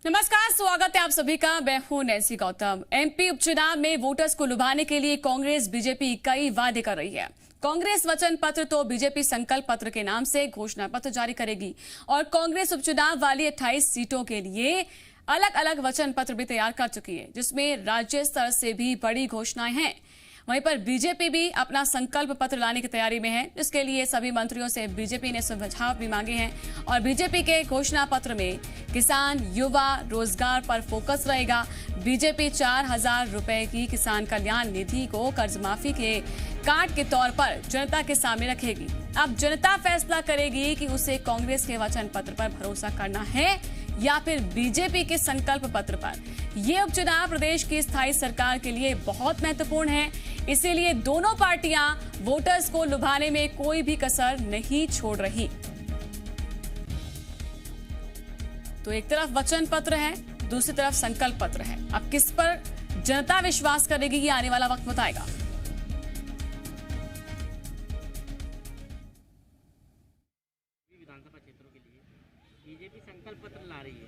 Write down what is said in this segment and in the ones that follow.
नमस्कार, स्वागत है आप सभी का। मैं हूं नैन्सी गौतम। एमपी उपचुनाव में वोटर्स को लुभाने के लिए कांग्रेस बीजेपी कई वादे कर रही है। कांग्रेस वचन पत्र तो बीजेपी संकल्प पत्र के नाम से घोषणा पत्र जारी करेगी और कांग्रेस उपचुनाव वाली 28 सीटों के लिए अलग अलग वचन पत्र भी तैयार कर चुकी है, जिसमें राज्य स्तर से भी बड़ी घोषणाएं हैं। वहीं पर बीजेपी भी अपना संकल्प पत्र लाने की तैयारी में है, जिसके लिए सभी मंत्रियों से बीजेपी ने सुझाव भी मांगे हैं। और बीजेपी के घोषणा पत्र में किसान, युवा, रोजगार पर फोकस रहेगा। बीजेपी 4,000 रुपए की किसान कल्याण निधि को कर्ज माफी के कार्ड के तौर पर जनता के सामने रखेगी। अब जनता फैसला करेगी कि उसे कांग्रेस के वचन पत्र पर भरोसा करना है या फिर बीजेपी के संकल्प पत्र पर। ये उपचुनाव प्रदेश की स्थायी सरकार के लिए बहुत महत्वपूर्ण है, इसीलिए दोनों पार्टियां वोटर्स को लुभाने में कोई भी कसर नहीं छोड़ रही। तो एक तरफ वचन पत्र है, दूसरी तरफ संकल्प पत्र है। अब किस पर जनता विश्वास करेगी, ये आने वाला वक्त बताएगा। विधानसभा क्षेत्रों के लिए बीजेपी संकल्प पत्र ला रही है।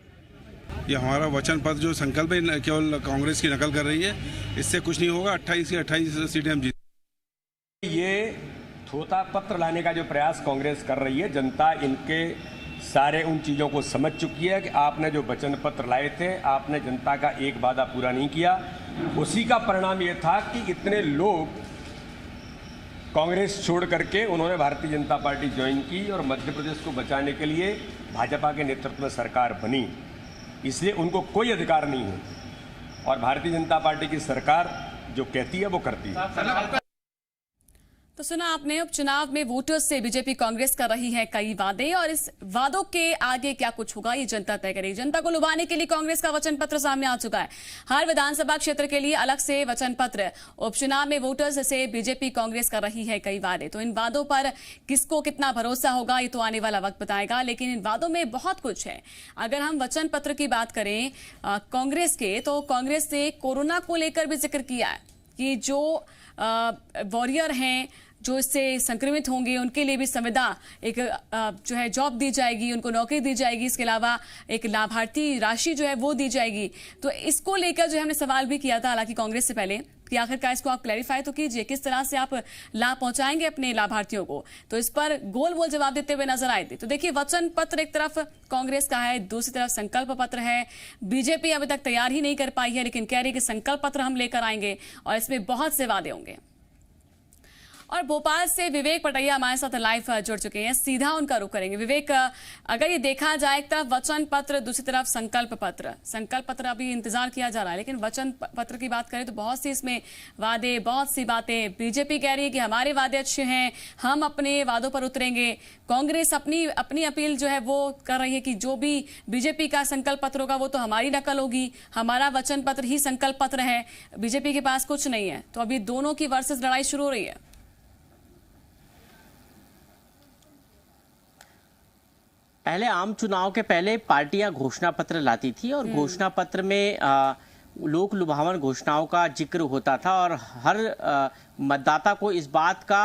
ये हमारा वचन पत्र जो संकल्प है केवल कांग्रेस की नकल कर रही है, इससे कुछ नहीं होगा। 28 की 28 सीटें हम जीत। ये थोथा पत्र लाने का जो प्रयास कांग्रेस कर रही है, जनता इनके सारे उन चीज़ों को समझ चुकी है कि आपने जो वचन पत्र लाए थे, आपने जनता का एक वादा पूरा नहीं किया। उसी का परिणाम ये था कि इतने लोग कांग्रेस छोड़ करके उन्होंने भारतीय जनता पार्टी ज्वाइन की और मध्य प्रदेश को बचाने के लिए भाजपा के नेतृत्व में सरकार बनी। इसलिए उनको कोई अधिकार नहीं है और भारतीय जनता पार्टी की सरकार जो कहती है वो करती है। तो सुना आपने, उपचुनाव में वोटर्स से बीजेपी कांग्रेस कर रही है कई वादे, और इस वादों के आगे क्या कुछ होगा ये जनता तय करेगी। जनता को लुभाने के लिए कांग्रेस का वचन पत्र सामने आ चुका है। हर विधानसभा क्षेत्र के लिए अलग से वचन पत्र। उपचुनाव में वोटर्स से बीजेपी कांग्रेस कर रही है कई वादे। तो इन वादों पर किसको कितना भरोसा होगा ये तो आने वाला वक्त बताएगा, लेकिन इन वादों में बहुत कुछ है। अगर हम वचन पत्र की बात करें कांग्रेस के, तो कांग्रेस ने कोरोना को लेकर भी जिक्र किया है कि जो वॉरियर हैं, जो इससे संक्रमित होंगे, उनके लिए भी संविदा एक जो है जॉब दी जाएगी, उनको नौकरी दी जाएगी। इसके अलावा एक लाभार्थी राशि जो है वो दी जाएगी। तो इसको लेकर जो हमने सवाल भी किया था हालांकि कांग्रेस से पहले कि आखिरकार इसको आप क्लैरिफाई तो कीजिए, किस तरह से आप लाभ पहुंचाएंगे अपने लाभार्थियों को। तो इस पर गोल मोल जवाब देते हुए नजर आए थे। तो देखिए, वचन पत्र एक तरफ कांग्रेस का है, दूसरी तरफ संकल्प पत्र है। बीजेपी अभी तक तैयार ही नहीं कर पाई है, लेकिन कह रही है कि संकल्प पत्र हम लेकर आएंगे और इसमें बहुत से वादे होंगे। और भोपाल से विवेक पटैया हमारे साथ लाइव जुड़ चुके हैं, सीधा उनका रुख करेंगे। विवेक, अगर ये देखा जाए एक तरफ वचन पत्र, दूसरी तरफ संकल्प पत्र। संकल्प पत्र अभी इंतजार किया जा रहा है, लेकिन वचन पत्र की बात करें तो बहुत सी इसमें वादे, बहुत सी बातें। बीजेपी कह रही है कि हमारे वादे अच्छे हैं, हम अपने वादों पर उतरेंगे। कांग्रेस अपनी अपील जो है वो कर रही है कि जो भी बीजेपी का संकल्प पत्र होगा वो तो हमारी नकल होगी, हमारा वचन पत्र ही संकल्प पत्र है, बीजेपी के पास कुछ नहीं है। तो अभी दोनों की वर्सेस लड़ाई शुरू हो रही है। पहले आम चुनाव के पहले पार्टियां घोषणा पत्र लाती थी और घोषणा पत्र में लोक लुभावन घोषणाओं का जिक्र होता था और हर मतदाता को इस बात का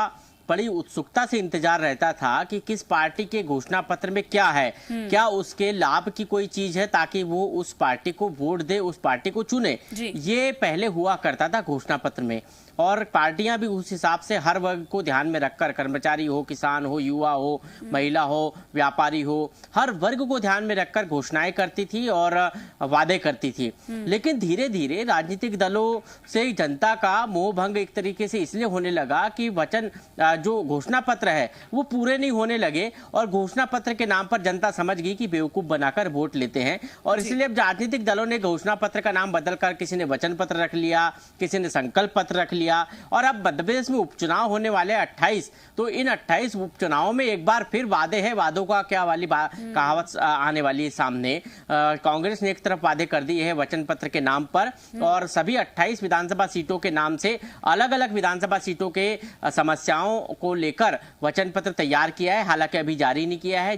बड़ी उत्सुकता से इंतजार रहता था कि किस पार्टी के घोषणा पत्र में क्या है, क्या उसके लाभ की कोई चीज है ताकि वो उस पार्टी को वोट दे, उस पार्टी को चुने। ये पहले हुआ करता था घोषणा पत्र में, और पार्टियां भी उस हिसाब से हर वर्ग को ध्यान में रखकर, कर्मचारी हो, किसान हो, युवा हो, महिला हो, व्यापारी हो, हर वर्ग को ध्यान में रखकर घोषणाएं करती थी और वादे करती थी। लेकिन धीरे धीरे राजनीतिक दलों से जनता का मोह भंग एक तरीके से इसलिए होने लगा कि वचन जो घोषणा पत्र है वो पूरे नहीं होने लगे और घोषणा पत्र के नाम पर जनता समझ गई कि बेवकूफ बनाकर वोट लेते हैं। और इसलिए अब राजनीतिक दलों ने घोषणा पत्र का नाम बदलकर किसी ने वचन पत्र रख लिया, किसी ने संकल्प पत्र रख लिया। और अब मध्य प्रदेश में उपचुनाव होने वाले 28, तो इन 28 उपचुनावों में एक बार फिर वादे हैं। वादों का क्या वाली कहावत आने वाली है सामने। कांग्रेस ने एक तरफ वादे कर दिए हैं वचन पत्र के नाम पर और सभी 28 विधानसभा सीटों के नाम से अलग अलग विधानसभा सीटों के समस्याओं को लेकर वचन पत्र तैयार किया है, हालांकि अभी जारी नहीं किया है।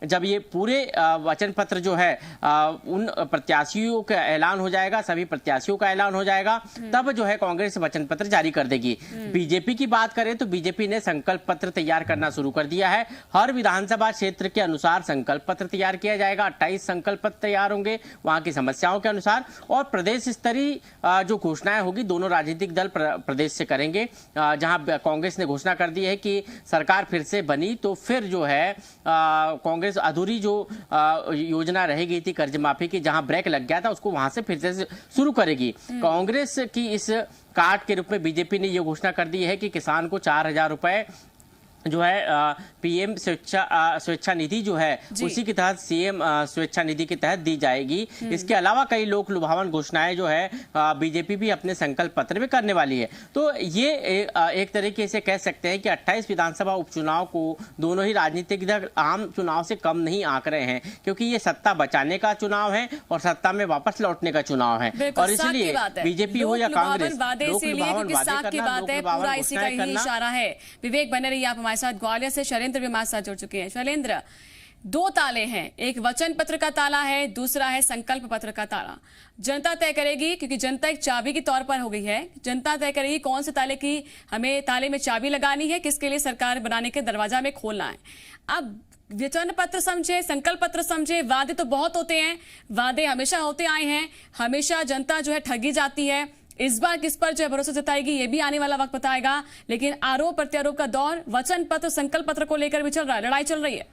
जब ये पूरे वचन पत्र जो है उन प्रत्याशियों का ऐलान हो जाएगा, सभी प्रत्याशियों का ऐलान हो जाएगा, तब जो है कांग्रेस वचन पत्र जारी कर देगी। बीजेपी की बात करें तो बीजेपी ने संकल्प पत्र तैयार करना शुरू कर दिया है। हर विधानसभा क्षेत्र के अनुसार संकल्प पत्र तैयार किया जाएगा। 28 संकल्प पत्र तैयार होंगे वहां की समस्याओं के अनुसार, और प्रदेश स्तरीय जो घोषणाएं होगी दोनों राजनीतिक दल प्रदेश से करेंगे। जहां कांग्रेस ने घोषणा कर दी है कि सरकार फिर से बनी तो फिर जो है कांग्रेस अधूरी जो योजना रह गई थी कर्ज माफी की, जहां ब्रेक लग गया था, उसको वहां से फिर से शुरू करेगी। कांग्रेस की इस कार्ड के रूप में बीजेपी ने यह घोषणा कर दी है कि किसान को 4,000 रुपए जो है पीएम स्वेच्छा निधि जो है उसी के तहत सीएम स्वेच्छा निधि के तहत दी जाएगी। इसके अलावा कई लोक लुभावन घोषणाएं जो है बीजेपी भी अपने संकल्प पत्र में करने वाली है। तो ये एक तरीके से कह सकते हैं कि 28 विधानसभा उपचुनाव को दोनों ही राजनीतिक दल आम चुनाव से कम नहीं आंक रहे हैं, क्योंकि ये सत्ता बचाने का चुनाव है और सत्ता में वापस लौटने का चुनाव है। और इसलिए बीजेपी हो या कांग्रेस, लोक लुभावन वादे करना, लोक लुभावन घोषणाएं करना। इशारा है। विवेक बने रहिए आप हमारे साथ। ग्वालियर से शैलेंद्र भी हमारे साथ जुड़ चुके हैं। शैलेंद्र, 2 ताले हैं, एक वचन पत्र का ताला है, दूसरा है संकल्प पत्र का ताला। जनता तय करेगी, क्योंकि जनता एक चाबी के तौर पर हो गई है। जनता तय करेगी कौन से ताले की हमें ताले में चाबी लगानी है, किसके लिए सरकार बनाने के दरवाजा में खोलना है। अब वचन पत्र समझे, संकल्प पत्र समझे, वादे तो बहुत होते हैं, वादे हमेशा होते आए हैं, हमेशा जनता जो है ठगी जाती है। इस बार किस पर जो है भरोसा जताएगी ये भी आने वाला वक्त बताएगा, लेकिन आरोप प्रत्यारोप का दौर वचन पत्र संकल्प पत्र को लेकर भी चल रहा है, लड़ाई चल रही है।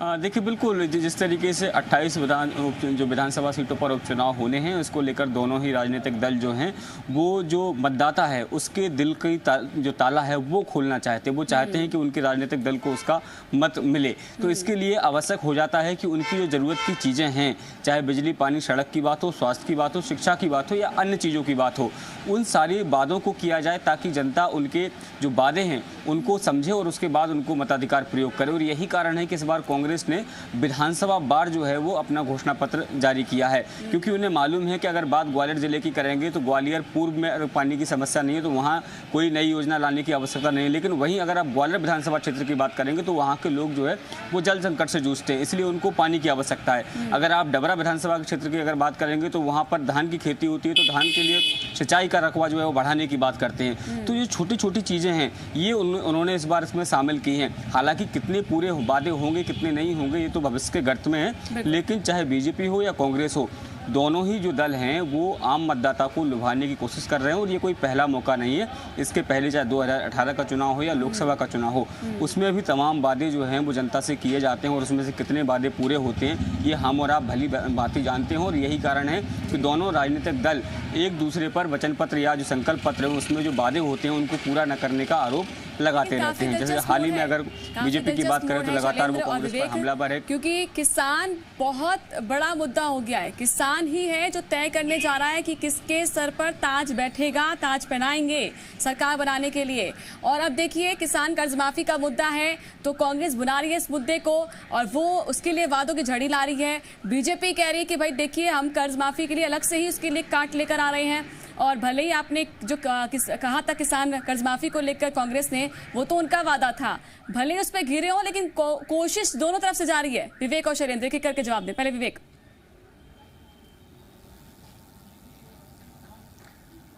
देखिए, बिल्कुल जिस तरीके से 28 विधानसभा सीटों पर उपचुनाव होने हैं, उसको लेकर दोनों ही राजनीतिक दल जो हैं वो जो मतदाता है उसके दिल की जो ताला है वो खोलना चाहते हैं। वो चाहते हैं कि उनके राजनीतिक दल को उसका मत मिले। तो इसके लिए आवश्यक हो जाता है कि उनकी जो ज़रूरत की चीज़ें हैं, चाहे बिजली, पानी, सड़क की बात हो, स्वास्थ्य की बात हो, शिक्षा की बात हो या अन्य चीज़ों की बात हो, उन सारी वादों को किया जाए ताकि जनता उनके जो वादे हैं उनको समझे और उसके बाद उनको मताधिकार प्रयोग करे। और यही कारण है कि इस बार कांग्रेस ने विधानसभा बार जो है वो अपना घोषणा पत्र जारी किया है, क्योंकि उन्हें मालूम है कि अगर बात ग्वालियर जिले की करेंगे तो ग्वालियर पूर्व में अगर पानी की समस्या नहीं है तो वहाँ कोई नई योजना लाने की आवश्यकता नहीं है। लेकिन वहीं अगर आप ग्वालियर विधानसभा क्षेत्र की बात करेंगे तो वहाँ के लोग जो है वो जल संकट से जूझते हैं, इसलिए उनको पानी की आवश्यकता है। अगर आप डबरा विधानसभा क्षेत्र की अगर बात करेंगे तो वहाँ पर धान की खेती होती है, तो धान के लिए सिंचाई का रकबा जो है वो बढ़ाने की बात करते हैं। तो ये छोटी छोटी चीज़ें हैं, ये उन्होंने इस बार इसमें शामिल की हैं। हालांकि कितने पूरे वादे होंगे कितने नहीं होंगे ये तो भविष्य के गर्त में है, लेकिन चाहे बीजेपी हो या कांग्रेस हो, दोनों ही जो दल हैं वो आम मतदाता को लुभाने की कोशिश कर रहे हैं। और ये कोई पहला मौका नहीं है, इसके पहले चाहे 2018 का चुनाव हो या लोकसभा का चुनाव हो, उसमें भी तमाम वादे जो हैं वो जनता से किए जाते हैं और उसमें से कितने वादे पूरे होते हैं ये हम और आप भली भांति जानते हैं। और यही कारण है कि दोनों राजनीतिक दल एक दूसरे पर वचन पत्र या जो संकल्प पत्र है उसमें जो वादे होते हैं उनको पूरा न करने का आरोप लगाते रहते हैं। जैसे हाल ही में अगर बीजेपी की बात करें तो लगातार वो कांग्रेस पर हमलावर है, क्योंकि किसान बहुत बड़ा मुद्दा हो गया है। किसान ही है जो तय करने जा रहा है कि किसके सर पर ताज बैठेगा, ताज पहनाएंगे सरकार बनाने के लिए। और अब देखिए, किसान कर्ज माफी का मुद्दा है तो कांग्रेस बुला रही है इस मुद्दे को और वो उसके लिए वादों की झड़ी ला रही है। बीजेपी कह रही है कि भाई देखिए, हम कर्ज माफी के लिए अलग से ही उसके लिए काट लेकर आ रहे हैं। और भले ही आपने जो कहा था किसान कर्ज माफी को लेकर कांग्रेस ने, वो तो उनका वादा था, भले ही उस पर घिरे हो, लेकिन कोशिश दोनों तरफ से जारी है। विवेक और शैलेंद्र के करके जवाब दें। पहले विवेक।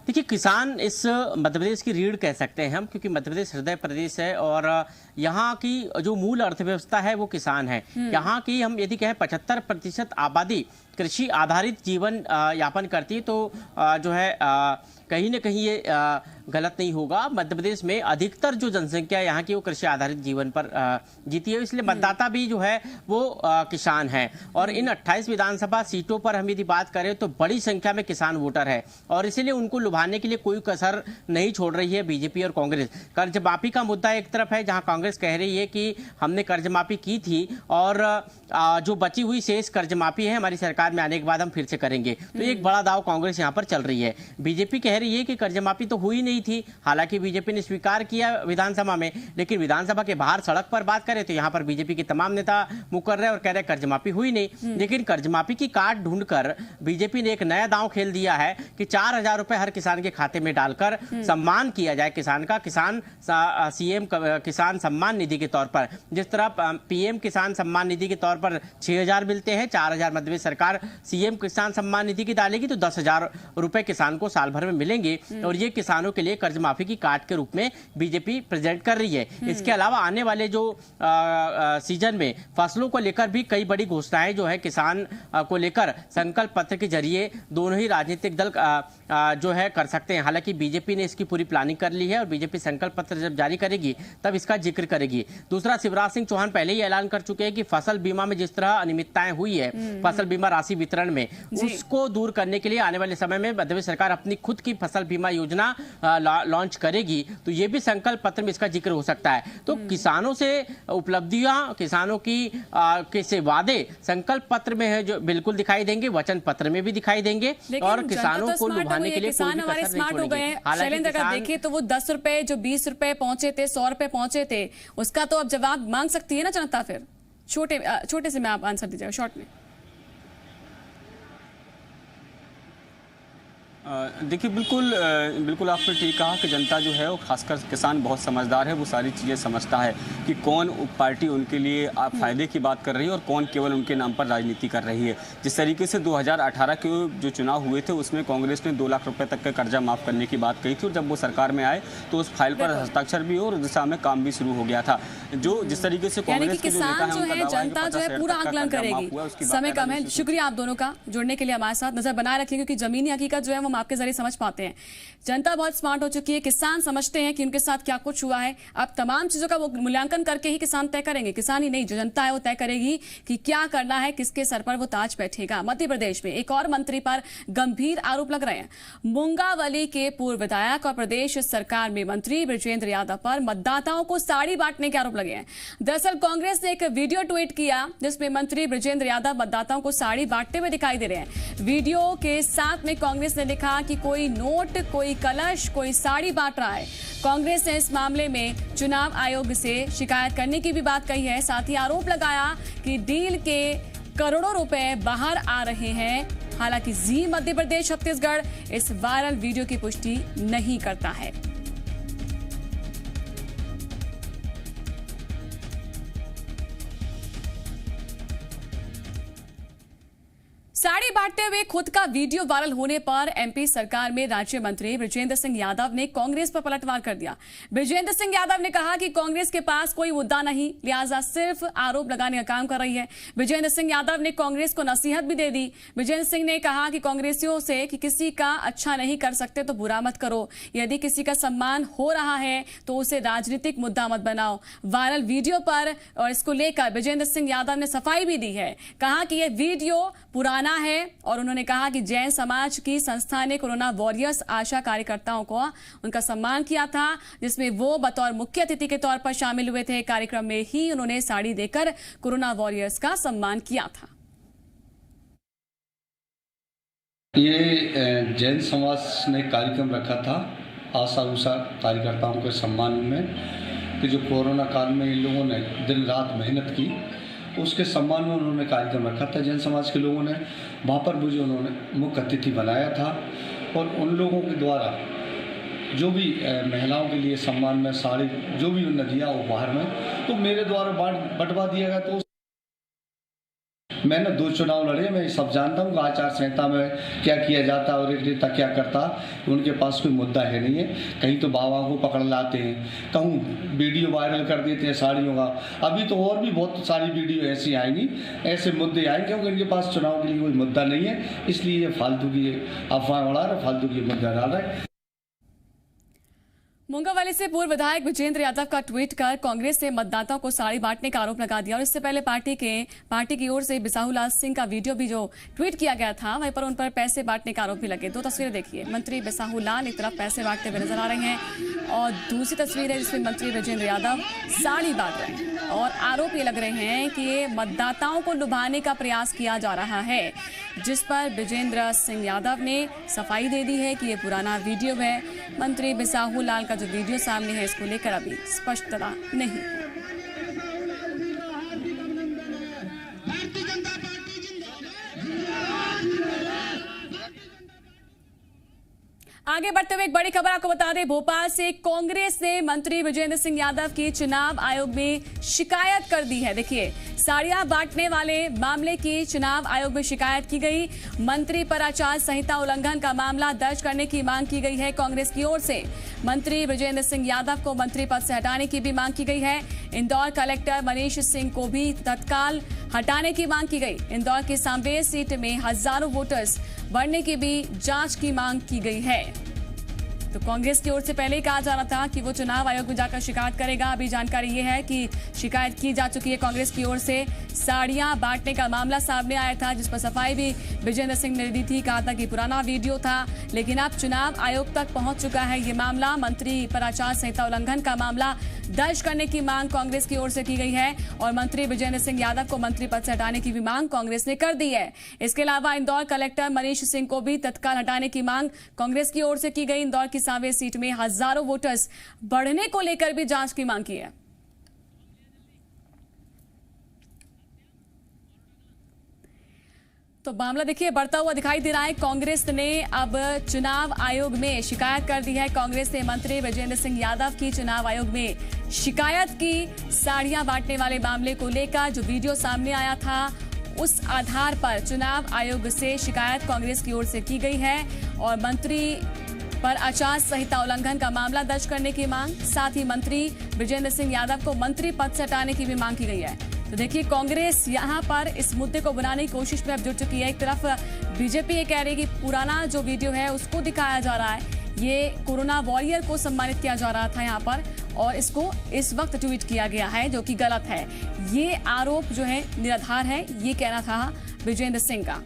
देखिए, किसान इस मध्य प्रदेश की रीढ़ कह सकते हैं हम, क्योंकि मध्य प्रदेश हृदय प्रदेश है और यहाँ की जो मूल अर्थव्यवस्था है वो किसान है। यहाँ की हम यदि कहें 75% आबादी कृषि आधारित जीवन यापन करती है, तो जो है कहीं ना कहीं ये गलत नहीं होगा। मध्य प्रदेश में अधिकतर जो जनसंख्या यहाँ की वो कृषि आधारित जीवन पर जीती है, इसलिए मतदाता भी जो है वो किसान है। और इन 28 विधानसभा सीटों पर हम यदि बात करें तो बड़ी संख्या में किसान वोटर है और इसीलिए उनको लुभाने के लिए कोई कसर नहीं छोड़ रही है बीजेपी और कांग्रेस। कर्ज माफी का मुद्दा एक तरफ है, जहां कांग्रेस कह रही है कि हमने कर्ज माफी की थी और जो बची हुई शेष कर्ज माफी है हमारी सरकार सरकार में आने के बाद हम फिर से करेंगे। तो एक बड़ा दाव कांग्रेस यहाँ पर चल रही है। बीजेपी कह रही है कि कर्ज माफी तो हुई नहीं थी, हालांकि बीजेपी ने स्वीकार किया विधानसभा में, लेकिन विधानसभा के बाहर सड़क पर बात करें तो यहाँ पर बीजेपी के तमाम नेता मुकर रहे और कह रहे कर्ज माफी हुई नहीं। लेकिन कर्ज माफी की काट ढूंढकर बीजेपी ने एक नया दांव खेल दिया है कि 4,000 रुपए हर किसान के खाते में डालकर सम्मान किया जाए किसान का, सीएम किसान सम्मान निधि के तौर पर। जिस तरह पीएम किसान सम्मान निधि के तौर पर 6,000 मिलते हैं, 4,000 मध्य प्रदेश सरकार सीएम किसान सम्मान निधि की डालेगी तो 10,000 रुपए किसान को साल भर में मिलेंगे और ये किसानों के लिए कर्ज माफी की काट के रूप में बीजेपी प्रेजेंट कर रही है। इसके अलावा आने वाले जो सीजन में फसलों को लेकर भी कई बड़ी घोषणाएं जो है किसान को लेकर संकल्प पत्र के जरिए दोनों ही राजनीतिक दल जो है कर सकते हैं। हालांकि बीजेपी ने इसकी पूरी प्लानिंग कर ली है और बीजेपी संकल्प पत्र जब जारी करेगी तब इसका जिक्र करेगी। दूसरा, शिवराज सिंह चौहान पहले ही ऐलान कर चुके हैं कि फसल बीमा में जिस तरह अनियमितताएं हुई है फसल बीमा राशि वितरण में, उसको दूर करने के लिए आने वाले समय में मध्य प्रदेश सरकार अपनी खुद की फसल बीमा योजना लॉन्च करेगी। तो ये भी संकल्प पत्र में इसका जिक्र हो सकता है। तो किसानों से उपलब्धियां, किसानों की से वादे संकल्प पत्र में है जो बिल्कुल दिखाई देंगे, वचन पत्र में भी दिखाई देंगे और किसानों को लुभाने के लिए किसान हमारे स्मार्ट हो गए हैं। शैलेंद्र, अगर देखिए तो वो 10 रुपए जो 20 रुपए पहुंचे थे, 100 रुपए पहुंचे थे, उसका तो अब जवाब मांग सकती है ना जनता। फिर छोटे से में आप आंसर दीजिएगा शॉर्ट में। देखिए, बिल्कुल आपने ठीक कहा कि जनता जो है वो खासकर किसान बहुत समझदार है, वो सारी चीज़ें समझता है कि कौन पार्टी उनके लिए फायदे की बात कर रही है और कौन केवल उनके नाम पर राजनीति कर रही है। जिस तरीके से 2018 के जो चुनाव हुए थे उसमें कांग्रेस ने 2 लाख रुपए तक का कर्जा माफ़ करने की बात कही थी और जब वो सरकार में आए तो उस फाइल पर हस्ताक्षर भी और दिशा में काम भी शुरू हो गया था। जो जिस तरीके से कांग्रेस के जो नेता हैं, जनता जो है पूरा आकलन करेगी। समय कम है, शुक्रिया आप दोनों का जुड़ने के लिए हमारे साथ। नजर बनाए रखिए क्योंकि जमीनी हकीकत जो है वो आपके जरिए समझ पाते हैं। जनता बहुत स्मार्ट हो चुकी है, किसान समझते हैं कि उनके साथ क्या कुछ हुआ है। अब तमाम चीजों का वो मूल्यांकन करके ही किसान तय करेंगे, किसान ही नहीं, जो जनता है वो तय करेगी कि क्या करना है, किसके सर पर वो ताज बैठेगा। मध्य प्रदेश में एक और मंत्री पर गंभीर आरोप लग रहे हैं। मुंगावली के पूर्व विधायक और प्रदेश सरकार में मंत्री बृजेंद्र यादव पर मतदाताओं को साड़ी बांटने के आरोप लगे हैं। दरअसल कांग्रेस ने एक वीडियो ट्वीट किया जिसमें मंत्री बृजेंद्र यादव मतदाताओं को साड़ी बांटते हुए दिखाई दे रहे हैं। वीडियो के साथ में कांग्रेस ने लिखा कि कोई नोट, कोई कलश, कोई साड़ी बांट रहा है। कांग्रेस ने इस मामले में चुनाव आयोग से शिकायत करने की भी बात कही है। साथ ही आरोप लगाया कि डील के करोड़ों रुपए बाहर आ रहे हैं। हालांकि जी मध्य प्रदेश छत्तीसगढ़ इस वायरल वीडियो की पुष्टि नहीं करता है। साड़ी बांटते हुए खुद का वीडियो वायरल होने पर एमपी सरकार में राज्य मंत्री बृजेंद्र सिंह यादव ने कांग्रेस पर पलटवार कर दिया। बृजेंद्र सिंह यादव ने कहा कि कांग्रेस के पास कोई मुद्दा नहीं, लिहाजा सिर्फ आरोप लगाने का काम कर रही है। बृजेंद्र सिंह यादव ने कांग्रेस को नसीहत भी दे दी। बृजेंद्र सिंह ने कहा कि कांग्रेसियों से कि किसी का अच्छा नहीं कर सकते तो बुरा मत करो, यदि किसी का सम्मान हो रहा है तो उसे राजनीतिक मुद्दा मत बनाओ। वायरल वीडियो पर और इसको लेकर बृजेंद्र सिंह यादव ने सफाई भी दी है, कहा कि यह वीडियो पुराना है और उन्होंने कहा कि जैन समाज की संस्था ने कोरोना वॉरियर्स आशा कार्यकर्ताओं को उनका सम्मान किया था, जिसमें वो बतौर मुख्य अतिथि के तौर पर शामिल हुए थे। कार्यक्रम में ही उन्होंने साड़ी देकर कोरोना वॉरियर्स का सम्मान किया था। ये जैन समाज ने कार्यक्रम रखा था आशा उषा कार्यकर्ताओं के सम्मान में कि जो कोरोना काल में इन लोगों ने दिन रात मेहनत की, उसके सम्मान में उन्होंने कार्यक्रम रखा था। जैन समाज के लोगों ने वहाँ पर मुझे उन्होंने मुख्य अतिथि बनाया था और उन लोगों के द्वारा जो भी महिलाओं के लिए सम्मान में साड़ी जो भी उन्होंने दिया उपहार में, तो मेरे द्वारा बंटवा दिया गया। तो मैंने 2 चुनाव लड़े, मैं सब जानता हूँ आचार संहिता में क्या किया जाता और एक नेता क्या करता। उनके पास कोई मुद्दा है नहीं है। कहीं तो बाबा को पकड़ लाते हैं, कहूँ वीडियो वायरल कर देते हैं साड़ियों का। अभी तो और भी बहुत सारी वीडियो ऐसी आएंगी, ऐसे मुद्दे आएंगे, क्योंकि इनके पास चुनाव के लिए कोई मुद्दा नहीं है। इसलिए ये फालतू की अफवाह उड़ा रहे, फालतू की मुद्दा डाल रहे। मुंगावली से पूर्व विधायक विजेंद्र यादव का ट्वीट कर कांग्रेस से मतदाताओं को साड़ी बांटने का आरोप लगा दिया और इससे पहले पार्टी की ओर से बिसाहूलाल सिंह का वीडियो भी जो ट्वीट किया गया था वहीं पर उन पर पैसे बांटने का आरोप भी लगे। दो तस्वीरें देखिए, मंत्री बिसाहूलाल एक तरफ पैसे बांटते हुए नजर आ रहे हैं और दूसरी तस्वीर है जिसमें मंत्री विजेंद्र यादव साड़ी बांट रहे हैं और आरोप ये लग रहे हैं कि ये मतदाताओं को लुभाने का प्रयास किया जा रहा है, जिस पर विजेंद्र सिंह यादव ने सफाई दे दी है कि ये पुराना वीडियो है। मंत्री बिसाहूलाल का जो वीडियो सामने है इसको लेकर अभी स्पष्टता नहीं है। आगे बढ़ते हुए एक बड़ी खबर आपको बता दें, भोपाल से कांग्रेस ने मंत्री विजेंद्र सिंह यादव की चुनाव आयोग में शिकायत कर दी है। देखिए, साड़ियां बांटने वाले मामले की चुनाव आयोग में शिकायत की गई। मंत्री पर आचार संहिता उल्लंघन का मामला दर्ज करने की मांग की गई है कांग्रेस की ओर से। मंत्री विजेंद्र सिंह यादव को मंत्री पद से हटाने की भी मांग की गई है। इंदौर कलेक्टर मनीष सिंह को भी तत्काल हटाने की मांग की गई। इंदौर की सांवेर सीट में हजारों वोटर्स बढ़ने की भी जांच की मांग की गई है। तो कांग्रेस की ओर से पहले ही कहा जा रहा था कि वो चुनाव आयोग में जाकर शिकायत करेगा। अभी जानकारी ये है कि शिकायत की जा चुकी है कांग्रेस की ओर से। साड़ियां बांटने का मामला सामने आया था जिस पर सफाई भी विजेंद्र सिंह ने दी थी, कहा था कि पुराना वीडियो था, लेकिन अब चुनाव आयोग तक पहुंच चुका है ये मामला। मंत्री पर आचार संहिता उल्लंघन का मामला दर्ज करने की मांग कांग्रेस की ओर से की गई है और मंत्री विजेंद्र सिंह यादव को मंत्री पद से हटाने की भी मांग कांग्रेस ने कर दी है। इसके अलावा इंदौर कलेक्टर मनीष सिंह को भी तत्काल हटाने की मांग कांग्रेस की ओर से की गई। इंदौर की सांवेर सीट में हजारों वोटर्स बढ़ने को लेकर भी जांच की मांग की है। तो मामला देखिए बढ़ता हुआ दिखाई दे रहा है। कांग्रेस ने अब चुनाव आयोग में शिकायत कर दी है। कांग्रेस ने मंत्री विजेंद्र सिंह यादव की चुनाव आयोग में शिकायत की। साड़ियां बांटने वाले मामले को लेकर जो वीडियो सामने आया था उस आधार पर चुनाव आयोग से शिकायत कांग्रेस की ओर से की गई है और मंत्री पर आचार संहिता उल्लंघन का मामला दर्ज करने की मांग, साथ ही मंत्री विजेंद्र सिंह यादव को मंत्री पद से हटाने की भी मांग की गई है। तो देखिए, कांग्रेस यहां पर इस मुद्दे को बनाने की कोशिश में अब जुट चुकी है। एक तरफ बीजेपी ये कह रही है कि पुराना जो वीडियो है उसको दिखाया जा रहा है, ये कोरोना वॉरियर को सम्मानित किया जा रहा था यहाँ पर और इसको इस वक्त ट्वीट किया गया है जो कि गलत है। ये आरोप जो है निराधार है, ये कहना था विजेंद्र सिंह का।